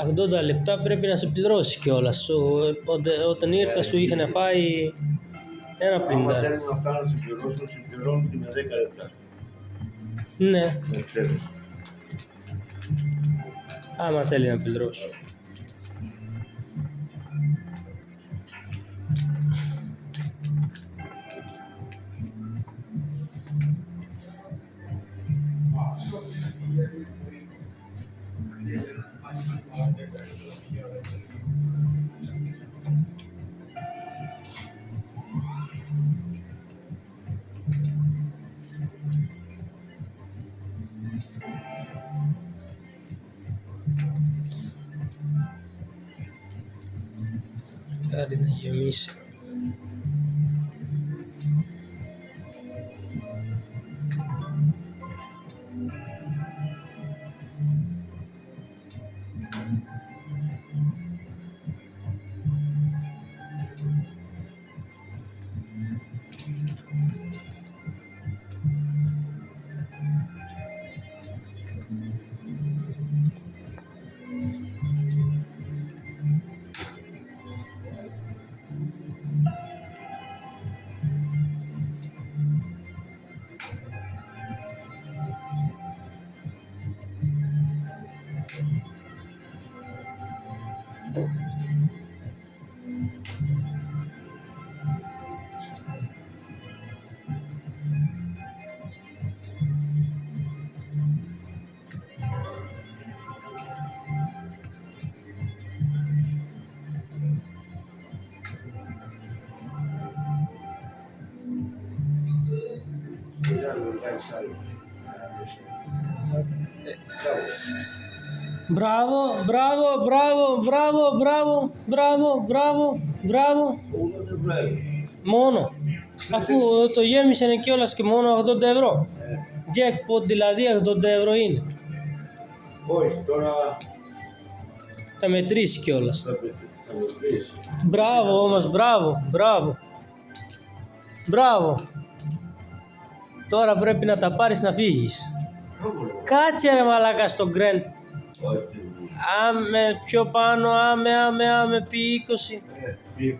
Αυτό τα λεπτά πρέπει να σε πληρώσει κιόλας. Όταν ήρθα σου είχαν φάει ένα Άμα πεντάρι. θέλουν αυτά να συμπληρώσουν, συμπληρώνουν και με 10 λεπτά. Ναι, Να ξέρεις. άμα θέλει να πληρώσει. Κάτι να γεμίσει. Μπράβο, μπράβο, μπράβο, μπράβο, μπράβο, μπράβο, μπράβο, μπράβο. Μόνο. Αφού το γέμισανε κιόλας και μόνο 80 ευρώ. Jackpot δηλαδή 80 ευρώ είναι. Όχι, τώρα Θα μετρήσει κιόλας. θα μετρήσει. Μπράβο όμως, μπράβο, μπράβο. Μπράβο. Τώρα πρέπει να τα πάρεις να φύγεις. Κάτσε ρε μαλάκα στο Grand. Όχι. Άμε πιο πάνω, άμε, επί 20. Πει